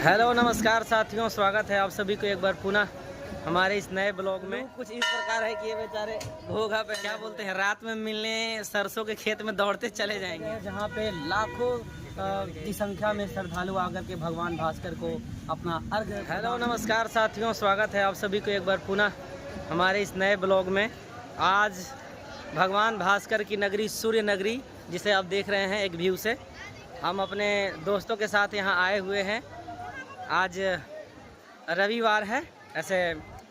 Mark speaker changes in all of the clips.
Speaker 1: Hello नमस्कार साथियों, स्वागत है आप सभी को एक बार पुनः हमारे इस नए ब्लॉग में। कुछ इस प्रकार है कि ये बेचारे घोघा पे क्या बोलते हैं, रात में मिलने सरसों के खेत में दौड़ते चले जाएंगे, जहाँ पे लाखों की संख्या में श्रद्धालु आकर के भगवान भास्कर को अपना अर्घ। हेलो नमस्कार साथियों, स्वागत है आप सभी को एक बार पुनः हमारे इस नए ब्लॉग में। आज भगवान भास्कर की नगरी सूर्य नगरी, जिसे आप देख रहे हैं एक व्यू से, हम अपने दोस्तों के साथ यहाँ आए हुए हैं। आज रविवार है, ऐसे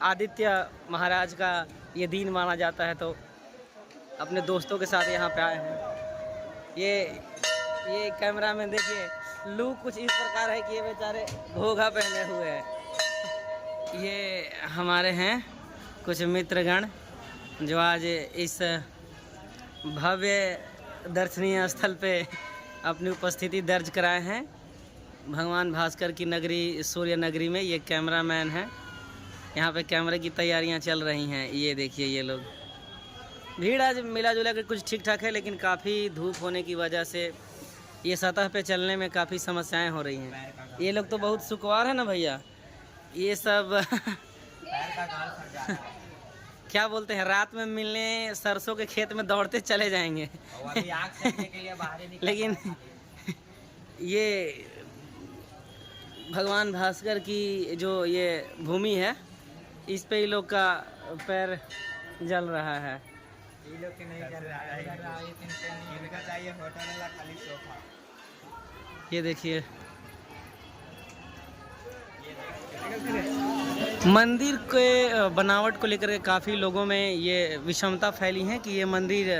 Speaker 1: आदित्य महाराज का ये दिन माना जाता है, तो अपने दोस्तों के साथ यहाँ पे आए हैं। ये कैमरा में देखिए, लुक कुछ इस प्रकार है कि ये बेचारे घोघा पहने हुए हैं। ये हमारे हैं कुछ मित्रगण जो आज इस भव्य दर्शनीय स्थल पे अपनी उपस्थिति दर्ज कराए हैं। भगवान भास्कर की नगरी सूर्य नगरी में ये कैमरामैन है। यहाँ पे कैमरे की तैयारियाँ चल रही हैं। ये देखिए, ये लोग, भीड़ आज मिला जुला के कुछ ठीक ठाक है, लेकिन काफ़ी धूप होने की वजह से ये सतह पे चलने में काफ़ी समस्याएं हो रही हैं। ये लोग तो बहुत सुकवार है ना भैया, ये सब क्या बोलते हैं, रात में मिलने सरसों के खेत में दौड़ते चले जाएंगे। लेकिन ये भगवान भास्कर की जो ये भूमि है, इस पे ये लोग का पैर जल रहा है। ये लोग के नहीं जल रहा है, इनका चाहिए होटल वाला खाली सोफा। ये देखिए, मंदिर के बनावट को लेकर के काफ़ी लोगों में ये विषमता फैली है कि ये मंदिर,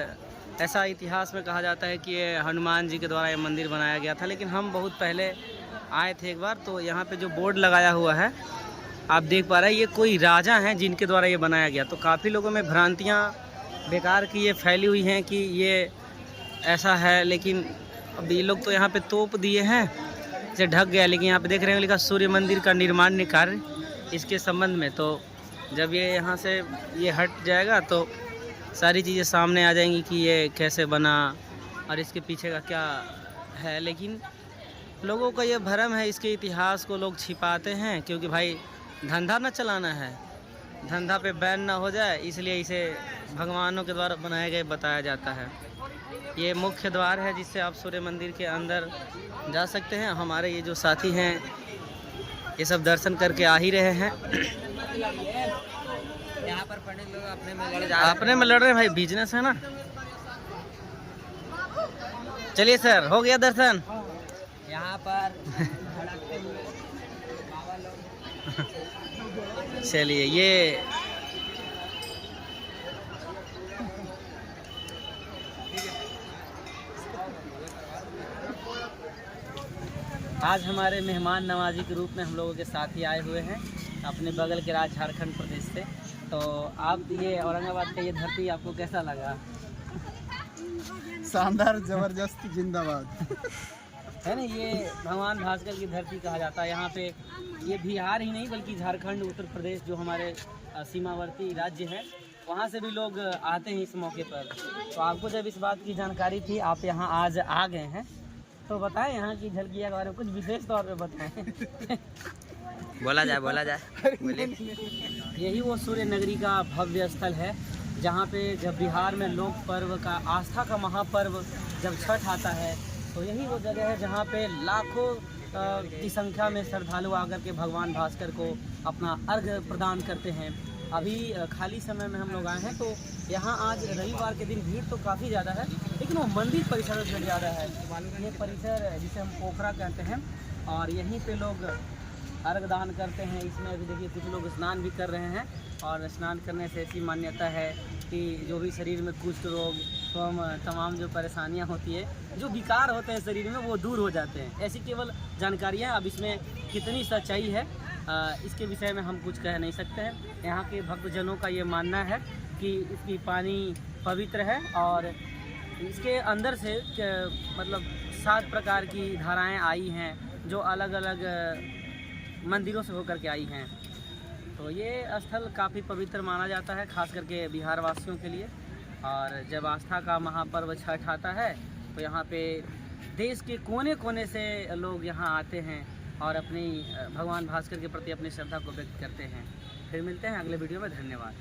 Speaker 1: ऐसा इतिहास में कहा जाता है कि ये हनुमान जी के द्वारा ये मंदिर बनाया गया था। लेकिन हम बहुत पहले आए थे एक बार, तो यहाँ पे जो बोर्ड लगाया हुआ है आप देख पा रहे हैं, ये कोई राजा हैं जिनके द्वारा ये बनाया गया। तो काफ़ी लोगों में भ्रांतियाँ बेकार की ये फैली हुई हैं कि ये ऐसा है, लेकिन अब ये लोग तो यहाँ पे तोप दिए हैं, इसे ढक गया। लेकिन यहाँ पे देख रहे हैं लिखा सूर्य मंदिर का निर्माण कार्य इसके संबंध में। तो जब ये यहाँ से ये हट जाएगा तो सारी चीज़ें सामने आ जाएंगी कि ये कैसे बना और इसके पीछे का क्या है। लेकिन लोगों का ये भ्रम है, इसके इतिहास को लोग छिपाते हैं, क्योंकि भाई धंधा न चलाना है, धंधा पे बैन ना हो जाए, इसलिए इसे भगवानों के द्वारा बनाए गए बताया जाता है। ये मुख्य द्वार है जिससे आप सूर्य मंदिर के अंदर जा सकते हैं। हमारे ये जो साथी हैं ये सब दर्शन करके आ ही रहे हैं। यहाँ पर पढ़ने लोग अपने में लड़ रहे हैं भाई, बिजनेस है ना। चलिए सर, हो गया दर्शन यहाँ पर। चलिए, ये आज हमारे मेहमान नवाजी के रूप में हम लोगों के साथ ही आए हुए हैं अपने बगल के राज्य झारखंड प्रदेश से। तो आप ये औरंगाबाद का ये धरती आपको कैसा लगा?
Speaker 2: शानदार, जबरदस्त, जिंदाबाद
Speaker 1: है ना। ये भगवान भास्कर की धरती कहा जाता है। यहाँ पे ये बिहार ही नहीं बल्कि झारखंड, उत्तर प्रदेश जो हमारे सीमावर्ती राज्य हैं, वहाँ से भी लोग आते हैं इस मौके पर। तो आपको जब इस बात की जानकारी थी, आप यहाँ आज आ गए हैं, तो बताएं यहाँ की झलकिया के बारे में कुछ विशेष तौर पे बताएं। बोला जाए। यही वो सूर्य नगरी का भव्य स्थल है, जहाँ पे जब बिहार में लोक पर्व का, आस्था का महापर्व जब छठ आता है, तो यही वो जगह है जहाँ पे लाखों की संख्या में श्रद्धालु आकर के भगवान भास्कर को अपना अर्घ प्रदान करते हैं। अभी खाली समय में हम लोग आए हैं, तो यहाँ आज रविवार के दिन भीड़ तो काफ़ी ज़्यादा है, लेकिन वो मंदिर परिसर में ज़्यादा है। ये परिसर जिसे हम पोखरा कहते हैं, और यहीं पे लोग अर्घ दान करते हैं। इसमें अभी देखिए कुछ लोग स्नान भी कर रहे हैं, और स्नान करने से ऐसी मान्यता है कि जो भी शरीर में कुष्ठ रोग, तमाम जो परेशानियां होती है, जो विकार होते हैं शरीर में, वो दूर हो जाते हैं। ऐसी केवल जानकारियां। अब इसमें कितनी सच्चाई है इसके विषय में हम कुछ कह नहीं सकते हैं। यहाँ के भक्तजनों का ये मानना है कि इसकी पानी पवित्र है, और इसके अंदर से मतलब 7 प्रकार की धाराएँ आई हैं, जो अलग अलग मंदिरों से होकर के आई हैं। तो ये स्थल काफ़ी पवित्र माना जाता है, खास करके बिहार वासियों के लिए। और जब आस्था का महापर्व छठ आता है, तो यहाँ पे देश के कोने कोने से लोग यहाँ आते हैं और अपनी भगवान भास्कर के प्रति अपनी श्रद्धा को व्यक्त करते हैं। फिर मिलते हैं अगले वीडियो में। धन्यवाद।